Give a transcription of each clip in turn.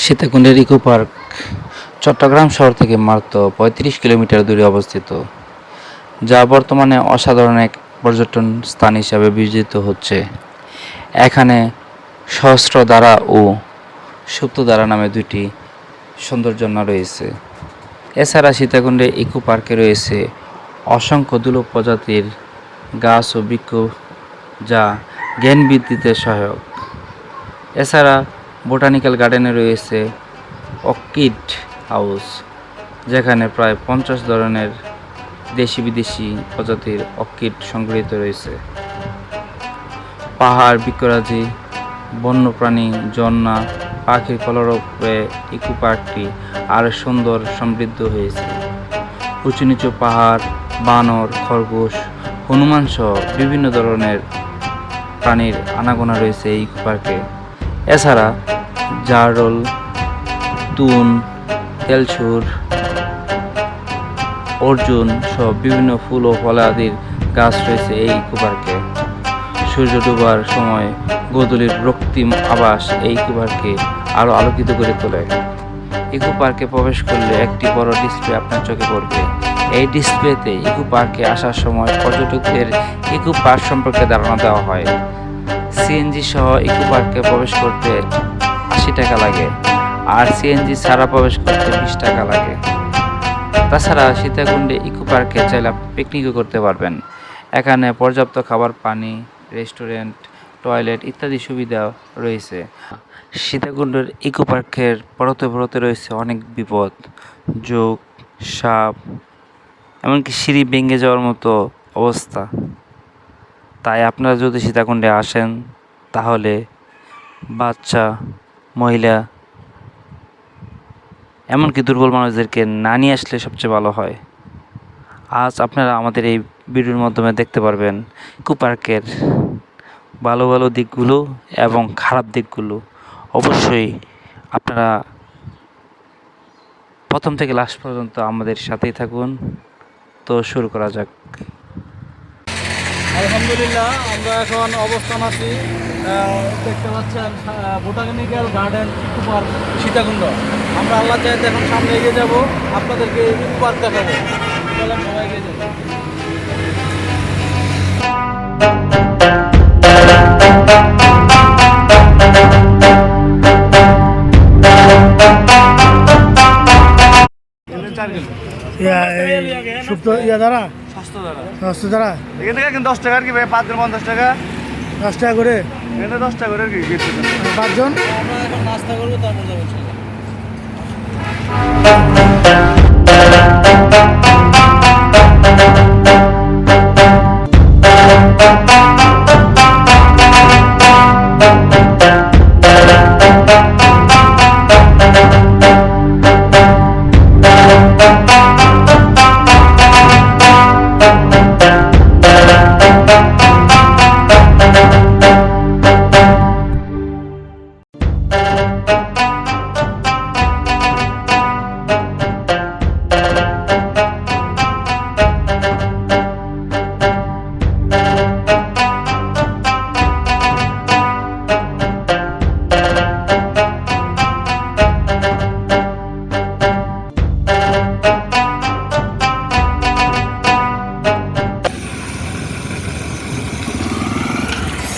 সীতাকুণ্ডের eco park Chittagong শহর থেকে মাত্র ৩৫ কিলোমিটার দূরে অবস্থিত, যা বর্তমানে অসাধারণ এক পর্যটন স্থান হিসাবে বিবেচিত হচ্ছে। এখানে সহস্রধারা ও সুপ্তধারা নামে দুটি সৌন্দর্যঝর্ণা রয়েছে। এছাড়া সীতাকুণ্ডে ইকো পার্কে রয়েছে অসংখ্য দুর্লভ প্রজাতির গাছ ও বৃক্ষ, যা জ্ঞান বৃদ্ধিতে সহায়ক। এছাড়া বোটানিক্যাল গার্ডেনে রয়েছে অর্কিড হাউস, যেখানে প্রায় 50 ধরনের দেশি বিদেশি প্রজাতির অর্কিড সংগৃহীত রয়েছে। পাহাড়, বৃক্ষরাজি, বন্যপ্রাণী, ঝর্ণা, পাখির কলরবে ইকো পার্কটি আরও সুন্দর সমৃদ্ধ হয়েছে। উঁচু নিচু পাহাড়, বানর, খরগোশ, হনুমান সহ বিভিন্ন ধরনের প্রাণীর আনাগোনা রয়েছে এই ইকো পার্কে। এছাড়া জারল, তুন, তেলসুর, অর্জুন সহ বিভিন্ন ফুল ও ফলাদির গাছ রয়েছে এই ইকো পার্কে। সূর্য ডোবার সময় গোধূলির রক্তিম আভাস এই ইকো পার্কে আরও আলোকিত করে তোলে। ইকো পার্কে প্রবেশ করলে একটি বড় ডিসপ্লে আপনার চোখে পড়বে। এই ডিসপ্লেতে ইকো পার্কে আসার সময় পর্যটকদের ইকো পার্ক সম্পর্কে ধারণা দেওয়া হয়। সিএনজি সহ ইকো পার্কে প্রবেশ করতে 80 টাকা লাগে, আর সিএনজি ছাড়া প্রবেশ করতে 20 টাকা লাগে। তাছাড়া সীতাকুণ্ডে ইকো পার্কে চাইলে আপনি পিকনিকও করতে পারবেন। এখানে পর্যাপ্ত খাবার, পানি, রেস্টুরেন্ট, টয়লেট ইত্যাদি সুবিধা রয়েছে। সীতাকুণ্ডের ইকো পার্কের পরতে রয়েছে অনেক বিপদ, জোক, সাপ, এমনকি সিঁড়ি ভেঙে যাওয়ার মতো অবস্থা। তাই আপনারা যদি সীতাকুণ্ডে আসেন, তাহলে বাচ্চা, মহিলা, এমনকি দুর্বল মানুষদেরকে না নিয়ে আসলে সবচেয়ে ভালো হয়। আজ আপনারা আমাদের এই ভিডিওর মাধ্যমে দেখতে পারবেন ইকো পার্কের ভালো ভালো দিকগুলো এবং খারাপ দিকগুলো। অবশ্যই আপনারা প্রথম থেকে লাস্ট পর্যন্ত আমাদের সাথেই থাকুন। তো শুরু করা যাক। আলহামদুলিল্লাহ, আমরা এখন অবস্থান আছি, দেখতে পাচ্ছেন botanical garden eco park Sitakunda. আমরা আল্লাহ চাইতে এখন সামনে এগিয়ে যাব, আপনাদেরকে ইকো পার্ক দেখাবো। চলেন সবাই এগিয়ে যাবো। এখান থেকে কিন্তু 10 টাকা আর কি ভাই, 5 জন 50 টাকা, 10 টাকা করে, এখানে 10 টাকা করে আর কি 5 জন। আমরা এখন নাস্তা করবো, তারপর যাবো।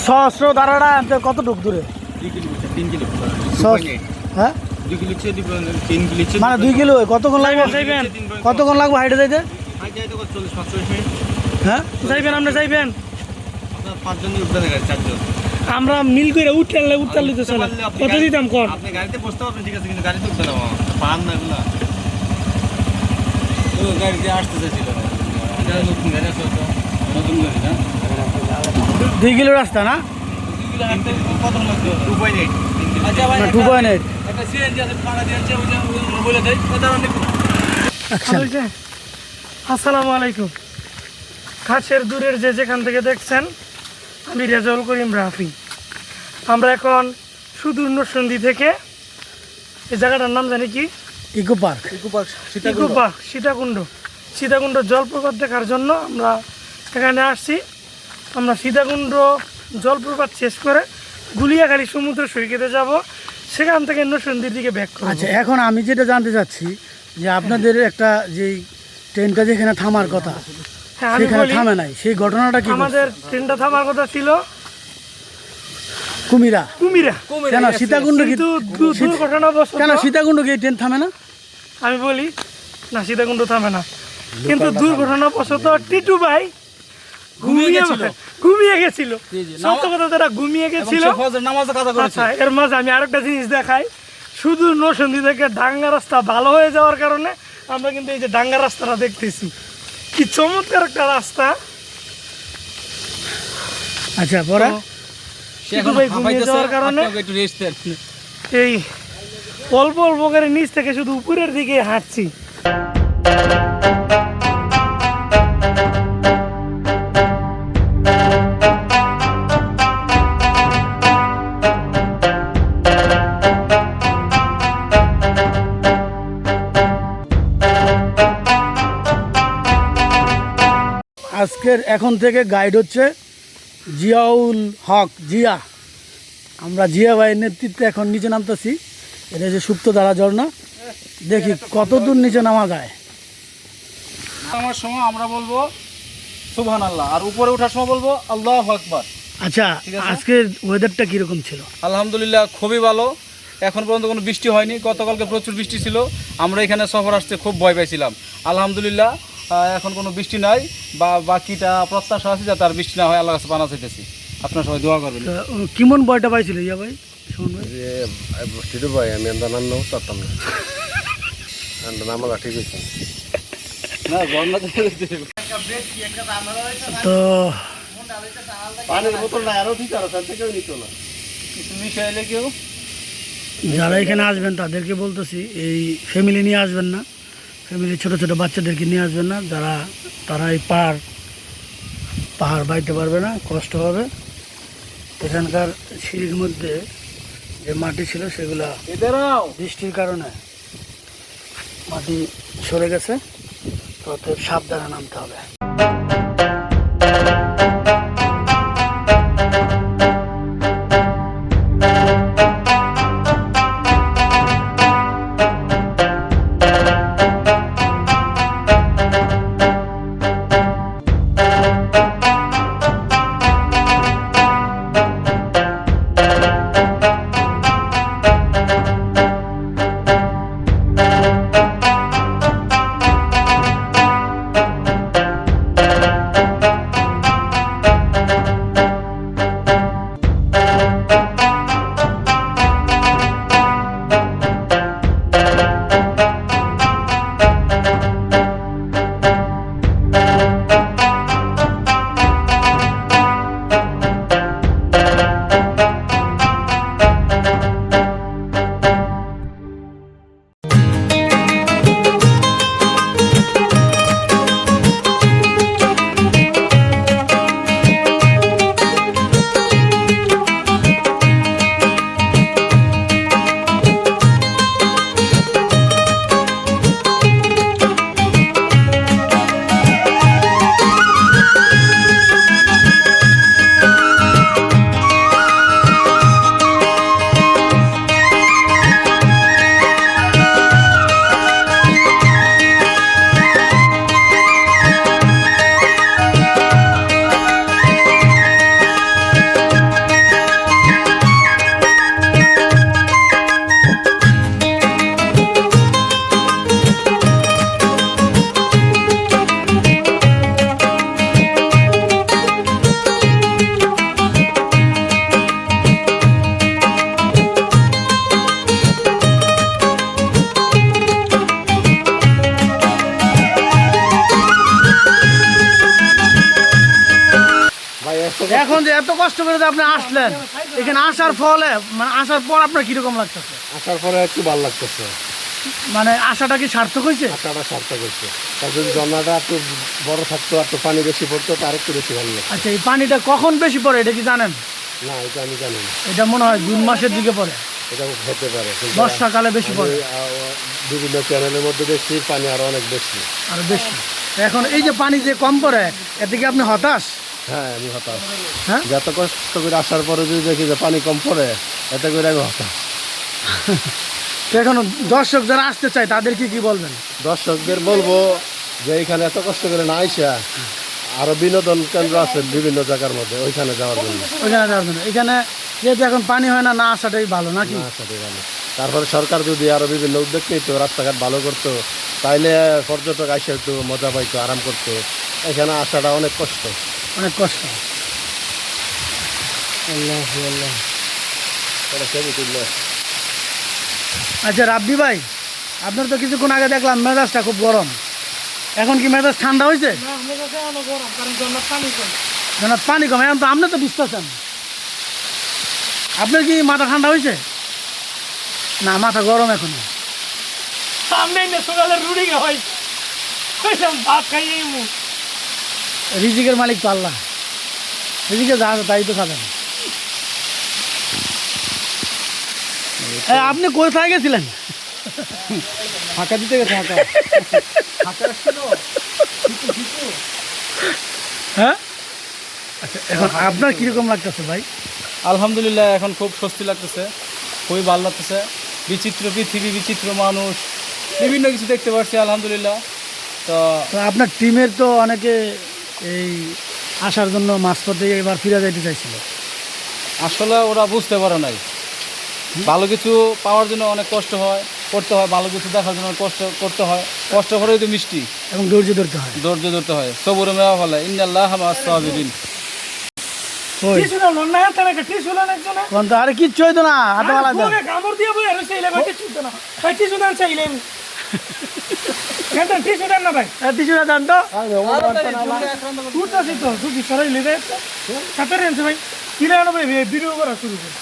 সহস্র ধারাটা কতটুকু দূরে? 2 কিলোমিটার, 3 কিলোমিটার, হ্যাঁ 2 কিলো, 3 কিলো, মানে 2 কিলো। কতক্ষণ লাগবে যাইবেন? কতক্ষণ লাগবে হাইটে যাইতে? যাইতে 40-45 মিনিট। হ্যাঁ যাইবেন, আপনি যাইবেন? আপনার 5 জনই উঠবেন, 4 জন। আমরা মিল করে উঠতে তো চলে। কত দিতাম কর? আপনি গাড়িতে বসতে পারবেন, ঠিক আছে, কিন্তু গাড়িতে উঠতে না পান না এগুলা। তো গাড়িতে আসতে চাইছিল, এটা নতুন গাড়ি আছে, তো নতুন গাড়ি না। 2 কিলো রাস্তা না? 2 কিলো হাঁটতে কত লাগবে? 2.8। আচ্ছা ভাই, 2.8। একটা সিএনজি আছে, ভাড়া দিয়েছে, ওই যে বলে দেয়, এটা অনেক। আসসালামু আলাইকুম। কাছের দূরের যে যেখান থেকে দেখছেন, আমি রেজাউল করিম রাফি। আমরা এখন সুদূর নরসিংদী থেকে, এই জায়গাটার নাম জানি কি? Eco park. Eco park Sitakunda জলপ্রপাত দেখার জন্য আমরা এখানে আসছি। আমরা সীতাকুণ্ড জলপ্রপাত শেষ করে গুলিয়াখালী সমুদ্র সৈকতে যাব। সেখান থেকে নরসিংদীর দিকে ব্যাক করব। আচ্ছা, এখন আমি যেটা জানতে চাচ্ছি যে আপনাদের একটা যে ট্রেনটা যেখানে থামার কথা হ্যাঁ আমি সেখানে বলি, থামে নাই, সেই ঘটনাটা কি? আমাদের ট্রেনটা থামার কথা ছিল কুমিরা। কুমিরা, কেন সীতাকুণ্ড কি? কিন্তু দুর্ঘটনাবশত কেন সীতাকুণ্ড কি ট্রেন থামে না? আমি বলি না, সীতাকুণ্ড থামে না, কিন্তু দুর্ঘটনাবশত টিটু ভাই ঘুমিয়ে গেছিল। সত্য কথা, তারা ঘুমিয়ে গেছিল। নামাজে কাজা করেছে। আচ্ছা, এর মাঝে আমি আরেকটা জিনিস দেখাই। শুধু নরসিংদী থেকে ডাঙ্গা রাস্তা ভালো হয়ে যাওয়ার কারণে আমরা কিন্তু এই যে ডাঙ্গা রাস্তাটা দেখতেছি, কি চমৎকার একটা রাস্তা। আচ্ছা, পরে সে এখন ভাই ঘুমিয়ে হাঁপাইতেছে, যাওয়ার কারণে আপনাকে একটু রেস্ট দেন। এই অল্প অল্প করে নিচ থেকে শুধু উপরের দিকে হাঁটছি। আজকের এখন থেকে গাইড হচ্ছে জিয়াউল হক জিয়া। আমরা জিয়া ভাইয়ের নেতৃত্বে এখন নিচে নামতেছি। এটা যে সুপ্তধারা ঝর্ণা, দেখি কত দূর নিচে নামা যায়। আমার সময় আমরা বলবো সুবহানাল্লাহ, আর উপরে ওঠার সময় বলবো আল্লাহু আকবার। আচ্ছা, ঠিক আছে। আজকের ওয়েদারটা কীরকম ছিল? আলহামদুলিল্লাহ খুবই ভালো। এখন পর্যন্ত কোনো বৃষ্টি হয়নি, গতকালকে প্রচুর বৃষ্টি ছিল। আমরা এখানে সফর আসতে খুব ভয় পাইছিলাম। আলহামদুলিল্লাহ এখন কোনো বৃষ্টি নাই, বা বাকিটা প্রত্যাশা আছে যাতে আর বৃষ্টি না হয়। আল্লাহ কাছে পানা চাইতেছি, আপনারা সবাই দোয়া করবেন। তা, কেমন ভয়টা পাইছিল ইয়া ভাই, সুমন ভাই? টিটু ভাই আমি আমরা নান্নাও চারতাম না, আমরা নামা ঠিক হয়েছে। না বন্যা তো পানির বোতল না আরও ঠিক আছে, থেকেও নিত না। কিছু মিশাইলে কেউ যারা এখানে আসবেন তাদেরকে বলতেছি, এই ফ্যামিলি নিয়ে আসবেন না, ফ্যামিলি ছোট ছোট বাচ্চাদেরকে নিয়ে আসবেন না। তারা এই পাহাড় বাইতে পারবে না, কষ্ট হবে। এখানকার সিঁড়ির মধ্যে যে মাটি ছিল সেগুলা এদেরও বৃষ্টির কারণে মাটি সরে গেছে, তো অতএব সাবধানে নামতে হবে। এখন যে এত কষ্ট করে যে আপনি আসলেন, এখানে আসার ফলে মানে আসার পর আপনার কিরকম লাগতেছে? আসার পরে একটু ভালো লাগতেছে, মানে আশাটা কি সার্থক হয়েছে? আসাটা সার্থক হয়েছে। তার যদি ঝর্ণাটা একটু বড় থাকতো, একটু পানি বেশি পড়তো, তার একটু বেশি ভালো লাগতো। আচ্ছা, এই পানিটা কখন বেশি পড়ে এটা কি জানেন? না, এটা আমি জানি না, এটা মনে হয় জুন মাসের দিকে পড়ে, এটা হতে পারে। কিন্তু বর্ষাকালে বেশি পড়ে, বিভিন্ন চ্যানেলের মধ্যে দেখছি পানি আরো অনেক বেশি। আরো বেশি। এখন এই যে পানি যে কম পড়ে, এতে কি আপনি হতাশ? হ্যাঁ, আমি হতাশ। হ্যাঁ, যত কষ্ট করে আসার পরে যদি দেখি যে পানি কম পড়ে, এতে করে আমি হতাশ। তো এখন দর্শক যারা আসতে চায় তাদেরকে কি বলবেন? দর্শকদের বলবো যে এখানে এত কষ্ট করে না আইসা আরো বিনোদন কেন্দ্র আছে বিভিন্ন জায়গার মধ্যে, ওইখানে যাওয়ার জন্য। ওইখানে যাওয়ার জন্য এখানে যেহেতু এখন পানি হয় না, না আসাটাই ভালো নাকি? না, সেটাই ভালো। তারপরে সরকার যদি আরো বিভিন্ন উদ্যোগ নিত, রাস্তাঘাট ভালো করতো, তাইলে পর্যটক আইসা একটু মজা পাইতো, আরাম করতো। এখানে আসাটা অনেক কষ্ট। অনেক কষ্ট। এটা ছবি তুললে। আচ্ছা রাব্বি ভাই, আপনার তো কিছুক্ষণ আগে দেখলাম মেজাজটা খুব গরম, এখন কি মেজাজ ঠান্ডা হয়েছে? না মেজাজে অনেক গরম, কারণ জন্য পানি কম। না পানি কমে, এখন তো আপনি তো বুঝতেছেন। আপনার কি মাথা ঠান্ডা হয়েছে? না, মাথা গরম এখনো। সামনে না সকালে রুটি খাওয়াই, কইলাম ভাত খাইয়েই মু। রিজিকের মালিক তো আল্লাহ, রিজিকে যা আছে তাই তো খাবেন। আপনি কোথায় গেছিলেন? ফাঁকা দিতে গেছে, ফাঁকা হ্যাঁ, আচ্ছা এখন আপনার কীরকম লাগতেছে ভাই? আলহামদুলিল্লাহ এখন খুব স্বস্তি লাগতেছে, খুবই ভালো লাগতেছে। বিচিত্র পৃথিবী, বিচিত্র মানুষ, বিভিন্ন কিছু দেখতে পাচ্ছি আলহামদুলিল্লাহ। তো তো আপনার টিমের তো অনেকে এই আসার জন্য মাঝপথে এবার ফিরে যাইতে চাইছিল। আসলে ওরা বুঝতে পারে নাই, ভালো কিছু পাওয়ার জন্য অনেক কষ্ট হয় করতে হয়, ভালো কিছু দেখার জন্য কষ্ট করতে হয়, কষ্ট করেই তো মিষ্টি, এবং ধৈর্য ধরতে হয়। ধৈর্য ধরতে হয়। সবুরে মেওয়া ফলে ইন্নাল্লাহ মা'আস সাবিরিন। ওই টিস্যু না না তারা কে টিস্যু না একজনে। কোন তো আরে কিচ্ছু হইতো না, হাতে মালা দেন। ওকে কামড় দিয়ে বই আর সেই লাগা টিস্যু না। ভাই টিস্যু দেন চাইলে। কেন টিস্যু দেন না ভাই? টিস্যুটা দেন তো। তুই তো তুই সরাই লিদে। সাথে রেনছে ভাই। কিরে আনো ভাই ভিডিও করা শুরু কর।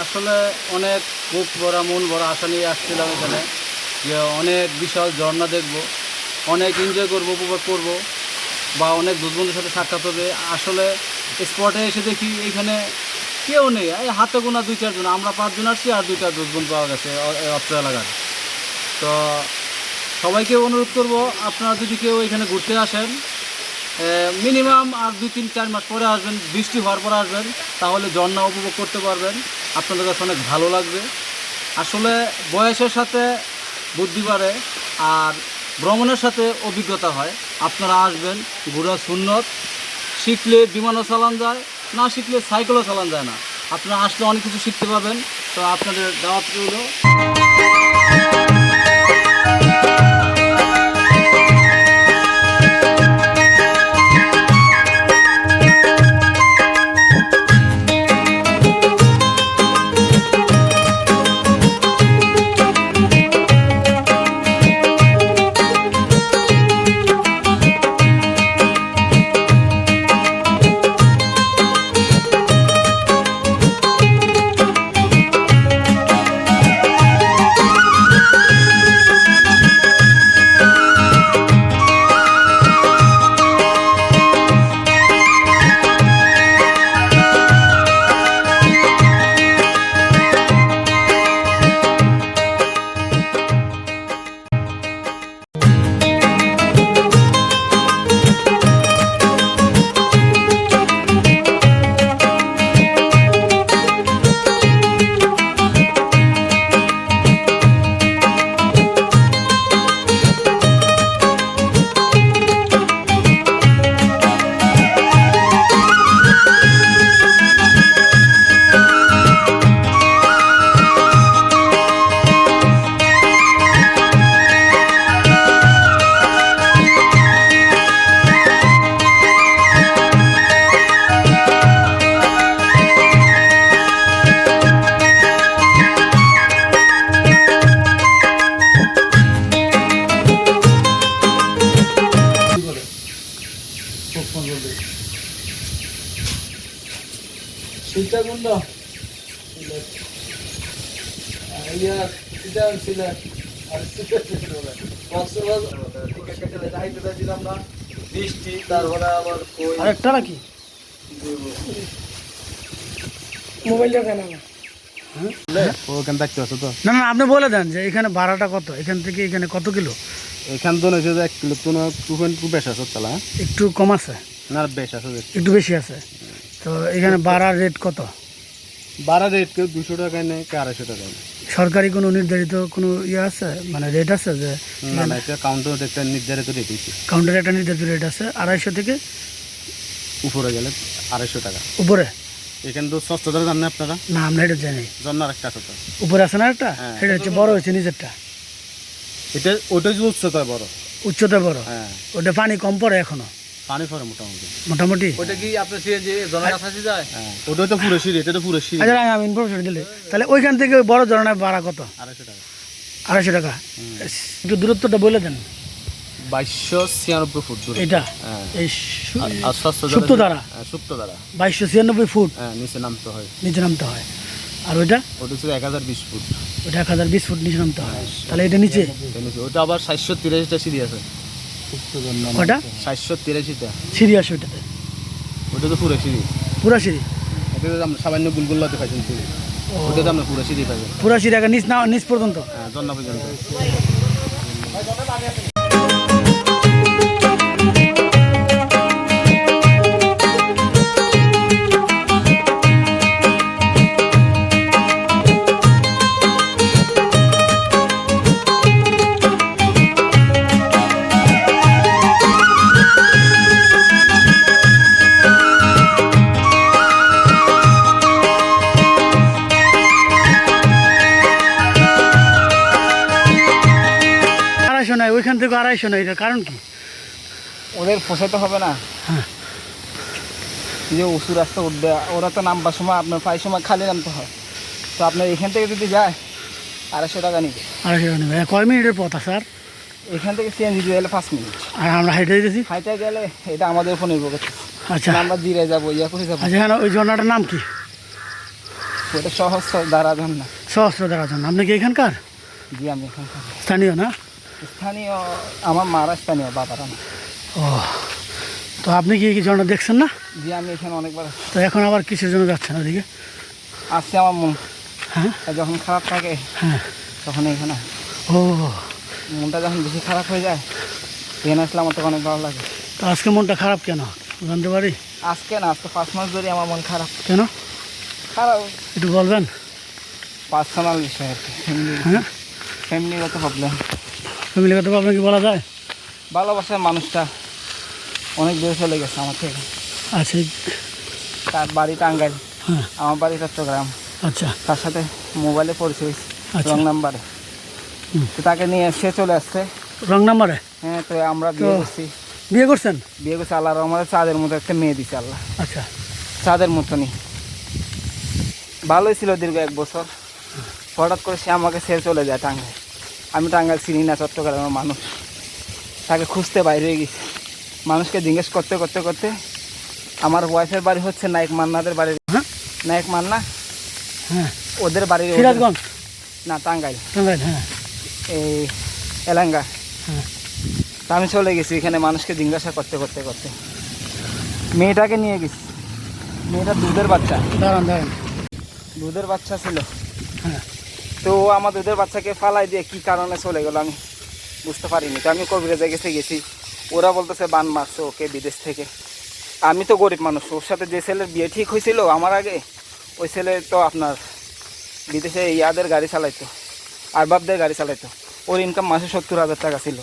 আসলে অনেক বুক ভরা মন ভরা আশা নিয়ে আসছিলাম এখানে, যে অনেক বিশাল ঝর্ণা দেখব, অনেক এনজয় করব, উপভোগ করব, বা অনেক দুধবন্ধুর সাথে সাক্ষাৎ হবে। আসলে স্পটে এসে দেখি এখানে কেউ নেই, এই হাতে গোনা 2-4 জন, আমরা 5 জন আসছি আর 2টা দুধবন্ধু পাওয়া গেছে অত্র এলাকার। তো সবাইকে অনুরোধ করব, আপনারা যদি কেউ এখানে ঘুরতে আসেন, মিনিমাম আর 2-3-4 মাস পরে আসবেন, বৃষ্টি হওয়ার পরে আসবেন, তাহলে ঝর্ণা উপভোগ করতে পারবেন, আপনাদের কাছে অনেক ভালো লাগবে। আসলে বয়সের সাথে বুদ্ধি বাড়ে আর ভ্রমণের সাথে অভিজ্ঞতা হয়। আপনারা আসবেন, ঘোরা সুন্নত, শিখলে বিমানও চালান যায়, না শিখলে সাইকেলও চালান যায় না। আপনারা আসলে অনেক কিছু শিখতে পাবেন। তো আপনাদের দাওয়াত রইল। বৃষ্টি তারপরে আবার আরেকটা নাকি মোবাইলটা কেন ওখান থাকতে আছে তো না না আপনি বলে দেন যে এখানে ভাড়াটা কত, এখান থেকে এখানে কত কিলো? এখান তো নয় 1 কিলো তো 2.2 বেশ আছে তালা একটু কম আছে, না বেশ আছে একটু বেশি আছে। তো এখানে ভাড়ার রেট কত? বাড়া রেট কেউ 200 টাকায় নেয় কেউ 250 টাকায় নেয়। সরকারি কোনো নির্ধারিত কোনো ইয়ে আছে, মানে রেট আছে যে না না এটা কাউন্টার একটা নির্ধারিত রেট হয়েছে, কাউন্টারে একটা নির্ধারিত রেট আছে 250 থেকে উপরে গেলে 250 টাকা। উপরে? এখানে তো সস্তা ধরে জানেন আপনারা, না আমরা এটা জানি। জন্য আরেকটা আছে তো উপরে আছে না একটা, হ্যাঁ। সেটা হচ্ছে বড় হয়েছে নিচেরটা, এটা ওটা যে উচ্চতা বড়, উচ্চতা বড়। হ্যাঁ ওটা পানি কম পড়ে এখনো পানি পড়ে মোটামুটি। মোটামুটি? ওটা কি আপনার সিএনজি জনের কাছে যায়? হ্যাঁ ওটা তো পুরো সিঁড়ি, এটা তো পুরো সিঁড়ি। আচ্ছা আমি ইনফরমেশন দিলে তাহলে ওইখান থেকে ওই বড় ধরনের ভাড়া কত? 250 টাকা। 250 টাকা। একটু দূরত্বটা বলে দেন। 2296 ফুট দূরে এটা হ্যাঁ। এই আর সস্তা সুপ্ত দ্বারা সুপ্ত দ্বারা 2296 ফুট হ্যাঁ নিচে নামতে হয়। নিচে নামতে হয়। আর ওইটা ওটা ছিল 1020 ফুট, ওটা 1020 ফুট নিচে নামতে হয়। তাহলে এটা নিচে এটা নিচে। ওটা আবার 783টা সিঁড়ি আছে, ওটা 783টা। সিঁড়ি আছে ওইটাতে, ওটা তো পুরো সিঁড়ি। পুরা সিঁড়ি? এটা তো আমরা সামান্য গুলগুল্লাতে পাইছেন সিঁড়ি, ওটা তো আমরা পুরো সিঁড়ি পাবেন। পুরা সিঁড়ি আগে নিচ না নিচ পর্যন্ত? হ্যাঁ জন্না পর্যন্ত। আড়াইশো নয়, ওইখান থেকে 250 নয়, এটার কারণ কি? ওদের পোষাইতে হবে না, হ্যাঁ। যে উঁচু রাস্তা উঠবে, ওরা তো নামবার সময় আপনার প্রায় সময় খালি নামতে হয়। তো আপনার এখান থেকে যদি যায় 250 টাকা নিবে। 250 টাকা নেবে। কয় মিনিটের পথ স্যার? এখান থেকে সিএনজি দিয়ে গেলে 5 মিনিট, আর আমরা হাইটে দিতেছি। হাইটে গেলে এটা আমাদের উপর নির্ভর করছে। আচ্ছা আমরা জিরে যাবো, ইয়া করে যাবো। আচ্ছা, হ্যাঁ ওই ঝর্ণাটার নাম কি? ওটা সহজ দ্বারা যান না। সহস্রধারা ঝর্ণা। আপনি কি এখানকার জি আমি এখানকার স্থানীয় না? স্থানীয়, আমার মারা স্থানীয়, বাবারা না। ও, তো আপনি কি ঝর্ণা দেখছেন না? জি আমি এখানে অনেকবার তো এখন আবার কিসের জন্য যাচ্ছেন ওদিকে? আসছে আমার মন হ্যাঁ যখন খারাপ থাকে হ্যাঁ। তখন এখানে, ও, মনটা যখন বেশি খারাপ হয়ে যায় এখানে আসলে আমার তো অনেক ভালো লাগে। তো আজকে মনটা খারাপ কেন জানতে পারি? আজকে না, আজকে 5 মাস ধরে আমার মন খারাপ। কেন খারাপ একটু বলবেন? পার্সোনাল বিষয় আর কি, হ্যাঁ, ফ্যামিলিগত প্রবলেম। ফ্যামিলিগত প্রবলেম কি বলা যায়? ভালোবাসার মানুষটা অনেক দূরে চলে গেছে আমার থেকে। আচ্ছা। তার বাড়ি টাঙ্গাইল, হ্যাঁ। আমার বাড়ি চট্টগ্রাম। আচ্ছা তার সাথে মোবাইলে পরিচয় হয়েছে, আচ্ছা। রং নাম্বারে। হুম। তো তাকে নিয়ে সে চলে আসছে। রং নাম্বারে হ্যাঁ, তো আমরা বিয়ে করছি। বিয়ে করছেন? বিয়ে করছি আল্লাহর রহমতে, চাঁদের মতো একটা মেয়ে দিছে আল্লাহ, আচ্ছা। চাঁদের মতনই। ভালোই ছিল দীর্ঘ 1 বছর। হঠাৎ করে সে আমাকে ছেড়ে চলে যায় টাঙ্গাইল। আমি টাঙ্গাইল চিনি না, চট্টগ্রামের মানুষ। তাকে খুঁজতে বাইরে হয়ে গেছি, মানুষকে জিজ্ঞেস করতে করতে করতে আমার ওয়াইফের বাড়ি হচ্ছে নায়ক মান্নাদের বাড়ি। হ্যাঁ নায়ক মান্না, হ্যাঁ। ওদের বাড়ি সিরাজগঞ্জ? না, টাঙ্গাইল, টাঙ্গাইল। হ্যাঁ এই এলাঙ্গা। হ্যাঁ। তা আমি চলে গেছি এখানে মানুষকে জিজ্ঞাসা করতে করতে করতে মেয়েটাকে নিয়ে গেছি। মেয়েটা দুধের বাচ্চা, দাঁড়ান দাঁড়ান। দুধের বাচ্চা ছিল। হ্যাঁ। তো আমার দুধের বাচ্চাকে ফালাই দিয়ে কি কারণে চলে গেল আমি বুঝতে পারিনি। তো আমি কবিরাজে গেছি, ওরা বলতেছে বান মারছে ওকে বিদেশ থেকে। আমি তো গরিব মানুষ, ওর সাথে যে ছেলের বিয়ে ঠিক হয়েছিল আমার আগে, ওই ছেলে তো আপনার বিদেশে ইয়াদের গাড়ি চালাইতো, আরবাবদের গাড়ি চালাইতো। ওর ইনকাম মাসে 70,000 টাকা ছিল,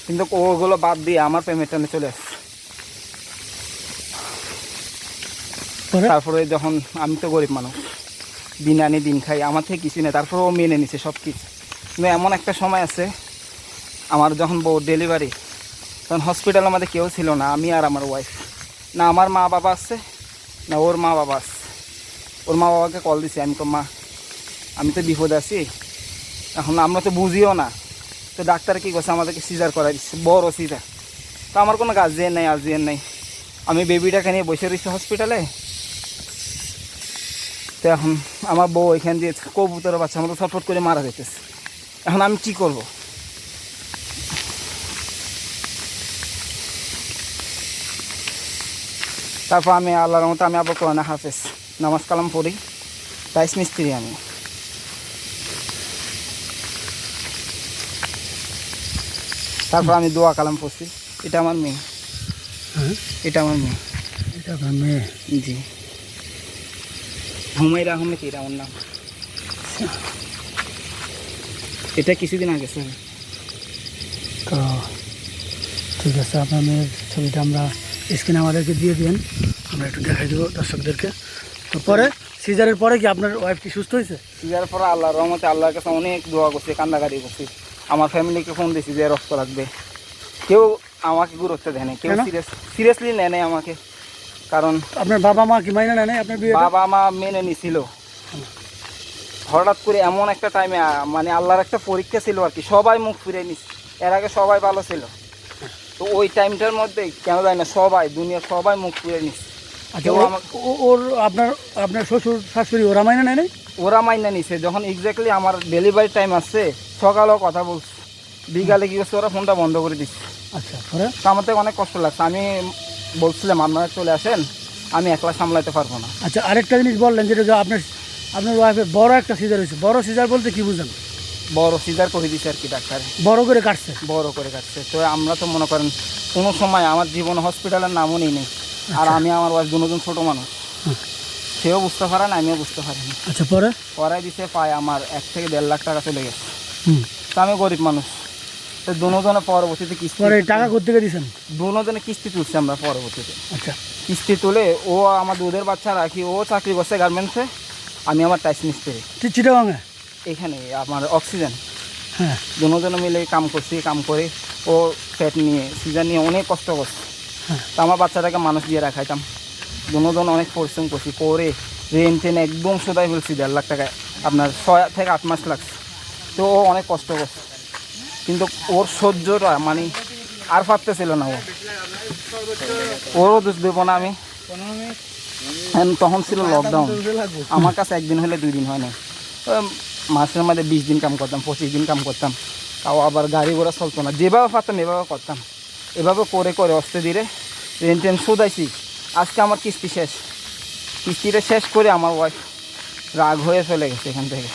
কিন্তু ওগুলো বাদ দিয়ে আমার পেমেন্টে চলে আসছে। পরে? তারপরে যখন আমি তো গরিব মানুষ, দিন আনি দিন খাই, আমার থেকে কিছু নেই, তারপরে ও মেনে নিছে সব কিছু। কিন্তু এমন একটা সময় আছে, আমার যখন বউ ডেলিভারি, তখন হসপিটালের মধ্যে কেউ ছিল না, আমি আর আমার ওয়াইফ। না আমার মা বাবা আসছে, না ওর মা বাবা আসছে। ওর মা বাবাকে কল দিছি, আমি তো মা আমি তো বিপদে আছি, এখন আমরা তো বুঝিও না। তো ডাক্তার কী করছে, আমাদেরকে সিজার করাই দিচ্ছে, বড় সিজার। তো আমার কোনো গার্জিয়ান নাই, আর্জিয়ান নাই। আমি বেবিটাকে নিয়ে বসে রয়েছি হসপিটালে। তো এখন আমার বউ এখান দিয়ে কবুতরের বাচ্চা মতো ছটফট করে মারা যেতেছে। এখন আমি কি করব? তারপর আমি আল্লাহর মতো আমি আবার কোরআনে হাফেজ, নামাজ কালাম পড়ি, টাইস মিস্ত্রি আমি। তারপর আমি দোয়া কালাম পড়ছি। এটা আমার মেয়ে, হ্যাঁ এটা আমার মেয়ে। এটা আপনার মেয়ে। জি, হুমায়রা আহমেদ এটা আমার নাম। এটা কিছুদিন আগে স্যার। তো ঠিক আছে, আপনার মেয়ের ছবিটা আমরা স্ক্রিনে আমাদেরকে দিয়ে দিন, আমরা একটু দেখাই দেবো দর্শকদেরকে। তো পরে সিজারের পরে কি আপনার ওয়াইফ কি সুস্থ হয়েছে? সিজার পরে আল্লাহর রহমতে আল্লাহর কাছে অনেক দোয়া করছি, কান্দাকাটি করছি। আমার ফ্যামিলিকে ফোন দিয়েছি যে রক্ত লাগবে, কেউ আমাকে গুরুত্ব দেয় না, কেউ কেন? সিরিয়াসলি নেয় নাই আমাকে। কারণ আপনার বাবা মা কি মাইনে নেয় নাই আপনার বিয়ে? বাবা মা মেনে নিছিল। হঠাৎ করে এমন একটা টাইমে মানে আল্লাহর একটা পরীক্ষা ছিল আর কি, সবাই মুখ ফিরে নিস। এর আগে সবাই ভালো ছিল, তো ওই টাইমটার মধ্যে কেন যায় না সবাই, দুনিয়ার সবাই মুখ ফিরে নিস। আচ্ছা, ওর আপনার আপনার শ্বশুর শাশুড়ি ওরা মাইনে নেয় নাই? ওরা মাইনা নিছে। যখন এক্স্যাক্টলি আমার ডেলিভারি টাইম আসছে, সকালেও কথা বলছে, বিকালে কি করছে ওরা ফোনটা বন্ধ করে দিচ্ছে। আচ্ছা, পরে তো আমার থেকে অনেক কষ্ট লাগছে। আমি বলছিলাম আপনারা চলে আসেন, আমি একলা সামলাতে পারবো না। আচ্ছা, আরেকটা জিনিস বললেন যেটা যে আপনার আপনার ওয়াইফের বড় একটা সিজার হয়েছে। বড় সিজার বলতে কি বুঝেন? বড় সিজার করে দিছে আর কি ডাক্তার, বড় করে কাটছে? বড় করে কাটছে। তো আমরা তো মনে করেন কোনো সময় আমার জীবন হসপিটালের নামও নেই নেই। আর আমি আমার ওয়াইফ দুজন ছোটো মানুষ, সেও বুঝতে পারে না, আমিও বুঝতে পারিনি। আচ্ছা, পরে পরাই দিতে পায় আমার 1 থেকে 1.5 লাখ টাকা চলে গেছে। হুম, তো আমি গরিব মানুষ, তো দুজনে পরবর্তীতে কিস্তি, পরে টাকা কোত্থেকে দিয়েছেন? দুজনে কিস্তি তুলছি আমরা পরবর্তীতে। আচ্ছা, কিস্তি তুলে ও আমার দুধের বাচ্চা রাখি, ও চাকরি করছে গার্মেন্টসে, আমি আমার টাইস মিস্ত্রি চিটাগাঙে। এখানে আমার অক্সিজেন। হ্যাঁ, দুজনে মিলে কাম করছি, কাম করে ও পেট নিয়ে সিজার নিয়ে অনেক কষ্ট করছে। হ্যাঁ। তো আমার বাচ্চাটাকে মানুষ দিয়ে রাখাইতাম, দুজন অনেক পরিশ্রম করছি, করে রেন টেন একদম সোদাই ফেলছি। 1.5 লাখ টাকায় আপনার 6 থেকে 8 মাস লাগছে। তো ও অনেক কষ্ট করছে, কিন্তু ওর সহ্যটা মানে আর পারতেছিল না। ওরও দোষ দেবো না আমি। তখন ছিল লকডাউন, আমার কাছে একদিন হলে 2 দিন হয় না। মাসের মধ্যে 20 দিন কাম করতাম, 25 দিন কাম করতাম। তাও আবার গাড়ি ঘোড়া চলতো না, যেভাবে পারতাম এভাবে করতাম। এভাবে করে করে অস্তে ধীরে রেন টেন শোধাইছি। আজকে আমার কিস্তি শেষ, কিস্তিটা শেষ করে আমার ওয়াইফ রাগ হয়ে চলে গেছে এখান থেকে,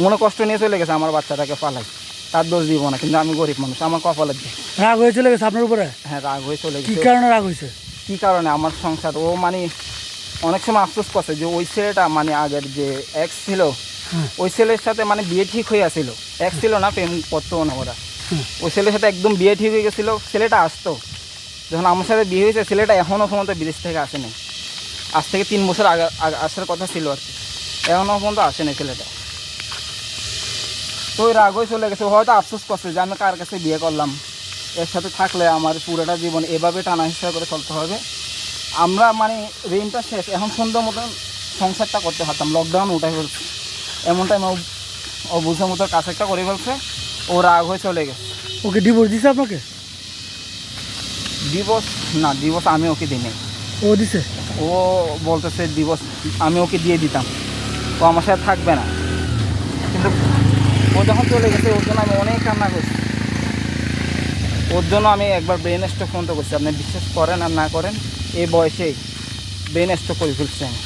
মনে কষ্ট নিয়ে চলে গেছে। আমার বাচ্চাটাকে পালাই, তার দোষ দিব না, কিন্তু আমি গরিব মানুষ, আমার কপালের দিকে। রাগ হয়ে চলে গেছে আপনার উপরে? হ্যাঁ, রাগ হয়ে চলে কি গেছে। কারণে রাগ হয়েছে? কী কারণে? আমার সংসার ও মানে অনেক সময় আফসোস করছে যে ওই ছেলেটা মানে আগের যে এক্স ছিল, ওই ছেলের সাথে মানে বিয়ে ঠিক হয়ে আসছিল। এক্স ছিল না, প্রেম করতো না ওরা। ওই ছেলের সাথে একদম বিয়ে ঠিক হয়ে গেছিলো। ছেলেটা আসতো, যখন আমার সাথে বিয়ে হয়েছে ছেলেটা এখনও পর্যন্ত বিদেশ থেকে আসেনি। আজ থেকে 3 বছর আগে আসার কথা ছিল আর কি, এখনও পর্যন্ত আসেনি ছেলেটা। তো ওই রাগ হয়ে চলে গেছে। হয়তো আফসোস করছে যে আমি কার কাছে বিয়ে করলাম, এর সাথে থাকলে আমার পুরোটা জীবন এভাবে টানা হিসেবে করে চলতে হবে। আমরা মানে ঋণটা শেষ, এখন সুন্দর মতন সংসারটা করতে পারতাম। লকডাউন উঠাই ফেলছে, এমন টাইম ও বুঝে মতো কাজ একটা করে ফেলছে, ও রাগ হয়ে চলে গেছে। ওকে ডিভোর্স দিছে আপনাকে? ডিভোর্স না, ডিভোর্স আমি ওকে দিই নাই। ও দিছে? ও বলতেছে ডিভোর্স আমি ওকে দিয়ে দিতাম, ও আমার সাথে থাকবে না। কিন্তু ও যখন চলে গেছে ওর জন্য আমি অনেক কান্না করছি। ওর জন্য আমি একবার ব্রেন স্ট্রোক পর্যন্ত করছি। আপনি বিশ্বাস করেন আর না করেন, এই বয়সেই ব্রেন স্ট্রোক করে ফেলছি আমি।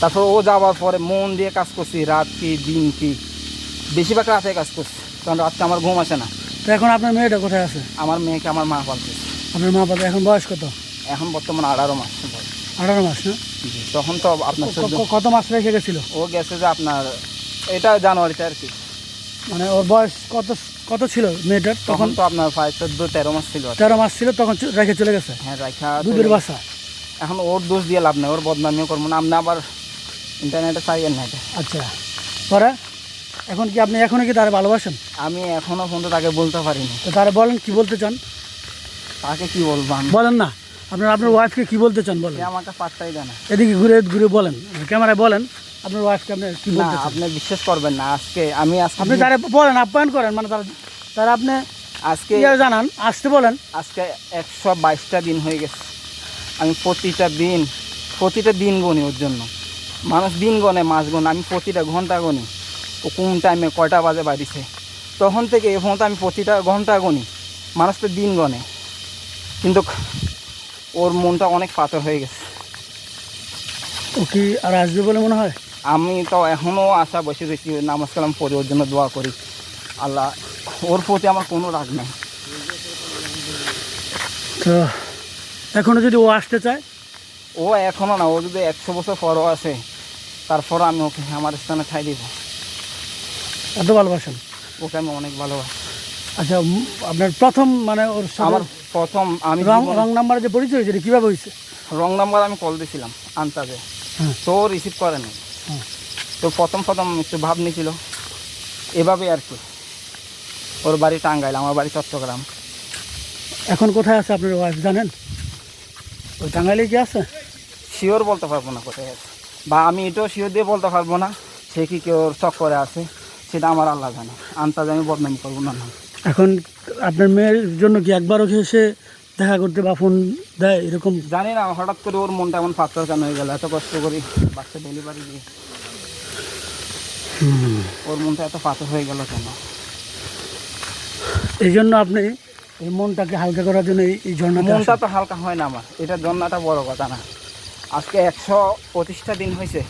তারপর ও যাওয়ার পরে মন দিয়ে কাজ করছি, রাত কি দিন কি, বেশিরভাগ রাতে কাজ করছি, কারণ রাতটা আমার ঘুম আসে না। তো এখন আপনার মেয়েটা কোথায় আছে? আমার মেয়েকে আমার মা পালছে। আপনার মা বাবা এখন বয়স কত? এখন বর্তমানে 18 মাস বয়স। 18 মাস না? জি, তখন তো আপনার কত মাস রেখে গেছিল? ও গেছে যে আপনার এটা জানুয়ারিতে আর কি। মানে ওর বয়স কত কত ছিল মেয়েটার তখন তখন? তো আপনার 14-13 মাস ছিল আর কি। 13 মাস ছিল তখন রেখে চলে গেছে? হ্যাঁ, রাখা দুধের বাচ্চা। এখন ওর দোষ দিয়ে লাভ নেই, ওর বদনামিও করবো না। আপনি আবার ইন্টারনেটে চাইয়েন না এটা। আচ্ছা, পরে এখন কি আপনি এখনও কি তারা ভালোবাসেন? আমি এখনও পর্যন্ত তাকে বলতে পারিনি। তো তারা বলেন কি বলতে চান? তাকে কি বলবো আমি? বলেন না, আপনার আপনার ওয়াইফকে কি বলতে চান বলেন। সে আমাকে পাত্তাই দেয় না। এদিকে ঘুরে ঘুরে বলেন, ক্যামেরায় বলেন আপনার ওয়াইফকে আপনি কি না, বলতে চান। আপনি বিশ্বাস করবেন না, আজকে আপনি তারা বলেন, আপ্যায়ন করেন, মানে তারা তারা আপনি আজকে কি জানান, আসতে বলেন। আজকে 122টা দিন হয়ে গেছে। আমি প্রতিটা দিন গুনি ওর জন্য। মানুষ দিন গনে মাস গনে, আমি প্রতিটা ঘন্টা গনি ও কোন টাইমে কয়টা বাজে বাড়িছে। তখন থেকে এ পর্যন্ত আমি প্রতিটা ঘন্টা গনি, মানুষ তো দিন গনে, কিন্তু ওর মনটা অনেক পাথর হয়ে গেছে। ও কি আর আসবে বলে মনে হয়? আমি তো এখনও আশা বসে রয়েছি, নামাজ কালাম পড়ি, ওর জন্য দোয়া করি। আল্লাহ, ওর প্রতি আমার কোনো রাগ নেই। তো এখনও যদি ও আসতে চায়? ও এখনও না, ও যদি 100 বছর পরও আসে, তারপরও আমি ওকে আমার স্থানে ঠাই দিব। এত ভালোবাসেন? ওকে আমি অনেক ভালোবাসি। আচ্ছা, আপনার প্রথম মানে ওর আমার সাথে প্রথম আমি রং জীবনে- রং নাম্বারে যে পরিচয় হয়েছে, এটা কীভাবে হয়েছে? রং নাম্বার আমি কল দিয়েছিলাম আনতাজে, হ্যাঁ। তো রিসিভ করেনি। হ্যাঁ। তো প্রথম একটু ভাব নিয়েছিল, এভাবে আর কি। ওর বাড়ি টাঙ্গাইল, আমার বাড়ি চট্টগ্রাম। এখন কোথায় আছে আপনার ওয়াইফ জানেন? ওই টাঙ্গাইলে কি আছে? শিওর বলতে পারবো না কোথায় আছে, বা আমি এটাও শিওর দিয়ে বলতে পারবো না সে কি কেউ চক্করে আছে, সেটা আমার আল্লাহ জানে। আনতাজে আমি বদনাম করবো না। এখন আপনার মেয়ের জন্য কি একবারও কি এসে দেখা করতে বা ফোন দেয় এরকম? জানি না হঠাৎ করে ওর মনটা এমন পাথর কেন হয়ে গেল, এত কষ্ট করি বাচ্চা ডেলিভারি দিয়ে ওর মনটা এত পাথর হয়ে গেল কেন? এই জন্য আপনি এই মনটাকে হালকা করার জন্য এই ঝর্ণাতে মনটা আসেন। তো হালকা হয় না আমার, এটা জন্নাটা বড় কথা না। আজকে 125টা দিন হয়েছে,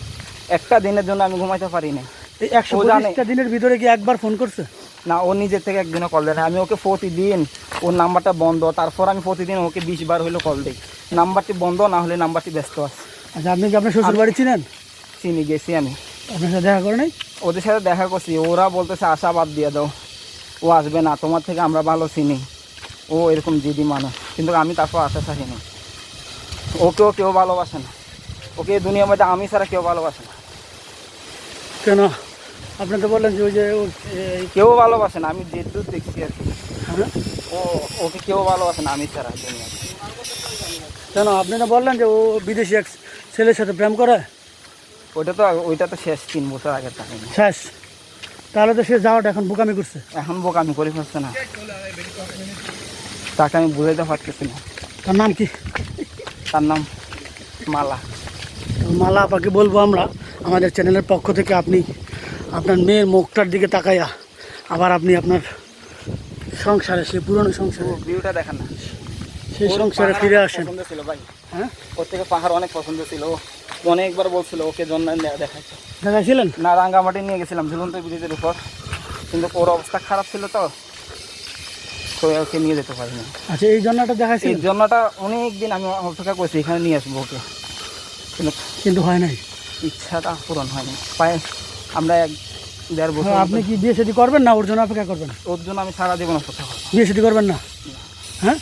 একটা দিনের জন্য আমি ঘুমাইতে পারি না। এই ও জানে। 125টা দিনের ভিতরে কি একবার ফোন করছে? না, ও নিজের থেকে একদিনও কল দেয় না। আমি ওকে প্রতিদিন, ওর নাম্বারটা বন্ধ, তারপর আমি প্রতিদিন ওকে 20 বার হলেও কল দিই। নাম্বারটি বন্ধ না হলে নাম্বারটি ব্যস্ত আছে। আচ্ছা, আপনি কি আপনার শ্বশুর বাড়ি চিনেন? চিনি, গেছি আমি, আপনার সাথে দেখা করে নাই? ওদের সাথে দেখা করছি। ওরা বলতেছে আশা বাদ দিয়ে দাও, ও আসবে না, তোমার থেকে আমরা ভালো চিনি। ও এরকম জিদি মানুষ, কিন্তু আমি তারপর আশা থাকিনি। ওকেও কেউ ভালোবাসে না, ওকে এই দুনিয়ার মধ্যে আমি ছাড়া কেউ ভালোবাসে না। কেন? আপনি তো বললেন যে ওই যে কেউ ভালোবাসে না, আমি যে দূর দেখছি আর কি। হ্যাঁ? ওকে কেউ ভালোবাসে না আমি ছাড়া দুনিয়াতে। কেন আপনি না বললেন যে ও বিদেশি এক ছেলের সাথে প্রেম করে? ওইটা তো শেষ 3 বছর আগের কাহিনী। শেষ? তাহলে তো সে যাওয়াটা এখন বোকামি করছে। এখন বোকামি করে ফেলছে না, তাকে আমি বুঝাইতে পারতেছি না। তার নাম কি? তার নাম মালা। তো মালা আপাকে বলবো আমরা আমাদের চ্যানেলের পক্ষ থেকে, আপনি আপনার মেয়ের মুখটার দিকে তাকাইয়া আবার আপনি আপনার সংসারে, সেই পুরনো সংসারে, ভিউটা দেখেন না, সেই ওর সংসারে পাহাড় ফিরে অনেক আসেন। পছন্দ ছিল ভাই, হ্যাঁ, ওর থেকে পাহাড় অনেক পছন্দ ছিল। ও অনেকবার বলছিল ওকে জন্য দেখাচ্ছে। দেখাইছিলেন? না, রাঙ্গামাটি নিয়ে গেছিলাম ঝুলন্ত ব্রিজের উপর, কিন্তু ওর অবস্থা খারাপ ছিল, তো ওকে নিয়ে যেতে পারিনি। আচ্ছা, এই জন্যটা এই দেখাইছিলেন? জন্যটা অনেক দিন আমি অপেক্ষা করছি এখানে নিয়ে আসবো ওকে, কিন্তু কিন্তু হয় নাই। ইচ্ছাটা পূরণ হয়নি। পায়ে আমরা 1-1.5 বছর হ্যাঁ, আপনি কি বিয়ে শাদী করবেন না ওর জন্য অপেক্ষা করবেন? ওর জন্য আমি সারা জীবন অপেক্ষা করবো। বিয়ে শাদী করবেন না? হ্যাঁ,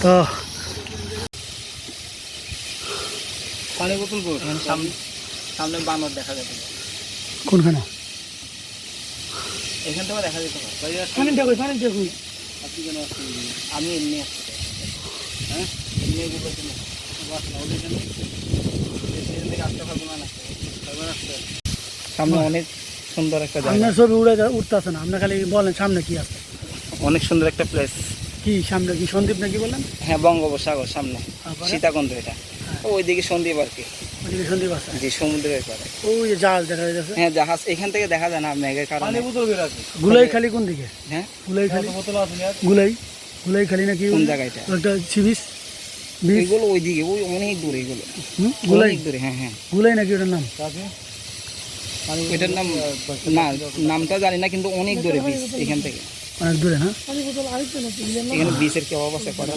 তো পানি বোতল সামনে বানর দেখা যাবে, কোনখানে? এখান থেকে দেখা যেতে পারে। পানিটা কই? পানিটা কই? আমি এমনি আসতে চাই। হ্যাঁ, এমনি এগুলো কিনে আসতে পারবো না, সামনে অনেক সুন্দর একটা জায়গা, আপনার ছবি উঠতেছে না, আপনার খালি বলেন সামনে কি আছে। অনেক সুন্দর একটা প্লেস। কি সামনে? কি সন্দীপ নাকি বললেন? হ্যাঁ, বঙ্গোপসাগর সামনে, তারপরে? সীতাকুণ্ড, এটা ওইদিকে সন্দ্বীপ আর কি, ওইদিকে সন্দীপ আছে? যে সমুদ্রের পারে। ওই যে জাহাজ দেখা যাচ্ছে। হ্যাঁ, জাহাজ এখান থেকে দেখা যায় না মেঘের কারণে। গুলাই খালি কোন দিকে? হ্যাঁ, গুলাই খালি, গুলাই খালি নাকি কোন জায়গাটা? একটা সিবিস বিচ? এগুলো ওইদিকে, ওই অনেক দূরে এগুলো, গুলাই? অনেক দূরে। হ্যাঁ হ্যাঁ, গুলাই নাকি ওটার নাম? ওইটার নাম না, নামটা জানি না, কিন্তু অনেক দূরে বিচ এখান থেকে। অনেক দূরে না? এখানে বিচের কি অবস্থা করা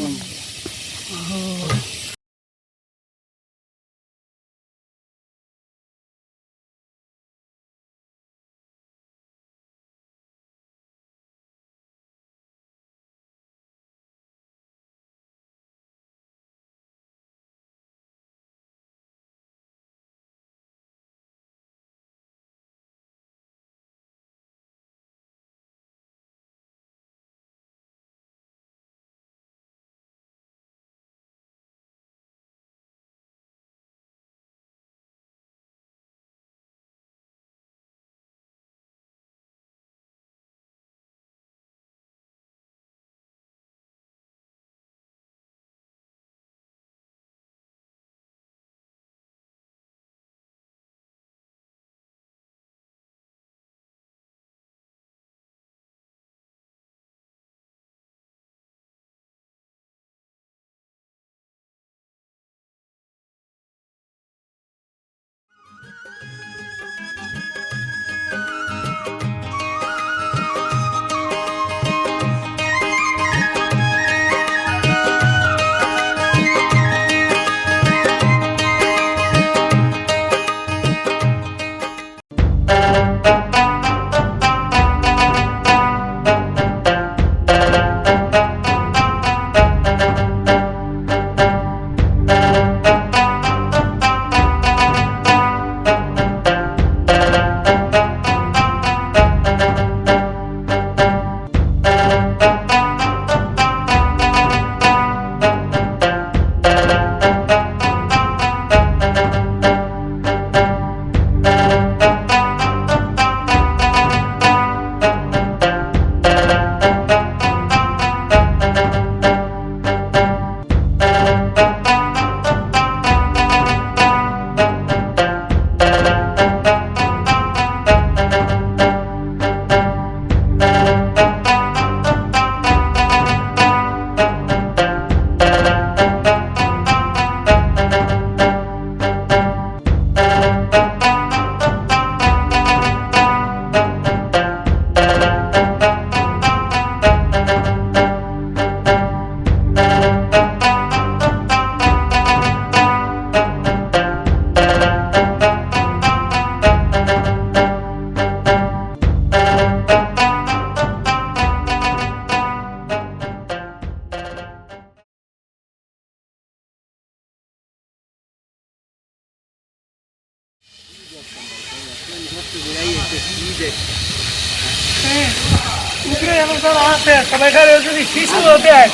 উপরে এমন যারা আছে সবাই খারে যদি শিশুও দেয়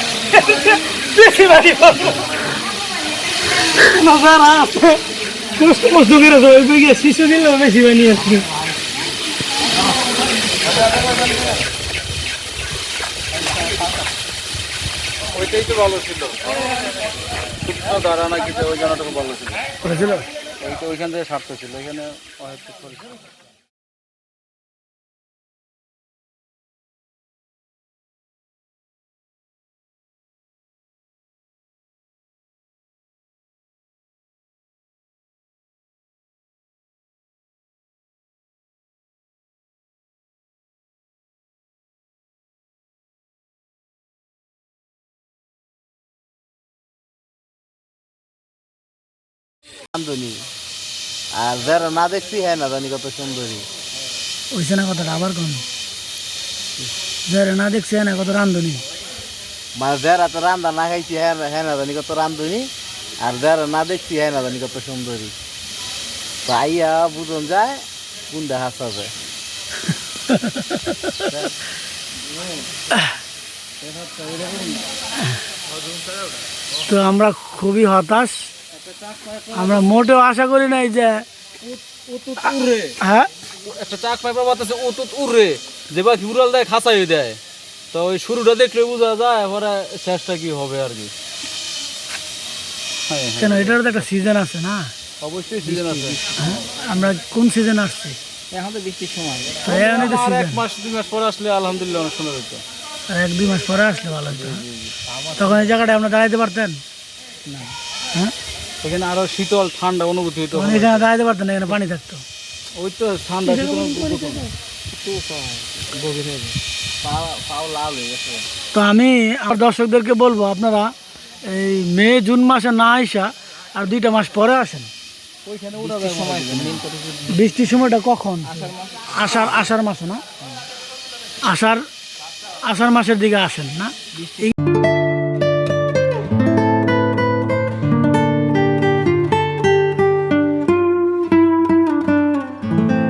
বেশি বাড়ি পাবো যারা আছে কষ্ট কষ্ট করে সবাই গিয়ে শিশু দিলেও বেশি বানিয়ে আসবে। ওইটাই তো ভালো ছিল, দাঁড়া না কিছু ওই জায়গাটা ভালো ছিল, করেছিল ওইখান থেকে স্বার্থ ছিল, এখানে হয়তো করেছিল। রান্ধনি আর যারা না দেখছি হ্যাঁ না জানি কত সুন্দরী। ওইছে না কথাটা আবার কোন যারা না দেখছি না কত রান্ধনি, মানে যারা তো রান্ধা না খাইছি হ্যাঁ হ্যাঁ না জানি কত রান্ধনি, আর যারা না দেখছি হ্যাঁ না জানি কত সুন্দরী। তো আইয়া বুঝন যায় কোনটা হাসা যায়। তো আমরা খুবই হতাশ, আমরা মোটেও আশা করি নাই যে হ্যাঁ একটা চাক পাইপা বাতাসে উতুত উড়ে যে বা উড়াল দেয় খাঁচাই দেয়, তো ওই শুরুটা দেখলে বোঝা যায় পরে শেষটা কি হবে আর কি। হ্যাঁ কেন এটার তো একটা সিজন আছে না, অবশ্যই সিজন আছে, হ্যাঁ? আমরা কোন সিজন আসছি এখন তো বৃষ্টির সময়। তো এখনই তো আর সিজন, 1 মাস 2 মাস পরে আসলে আলহামদুলিল্লাহ অনেক সুন্দর হতো। আর 1-2 মাস পরে আসলে ভালো হতো। তখন এই জায়গাটা আমরা দাঁড়াইতে পারতেন হ্যাঁ, এখানে আরো শীতল ঠান্ডা অনুভূতি হতো, তখন এখানে দাঁড়াইতে পারতেন না, এখানে পানি থাকতো। ওই তো ঠান্ডা শীতল পাও লাল হয়ে গেছে। তো আমি আমার দর্শকদেরকে বলবো আপনারা এই মে জুন মাসে না আইসা আর 2টা মাস পরে আসেন। বৃষ্টির সময়টা কখন? আষাঢ় মাসে না, আষাঢ় মাসের দিকে আসেন না,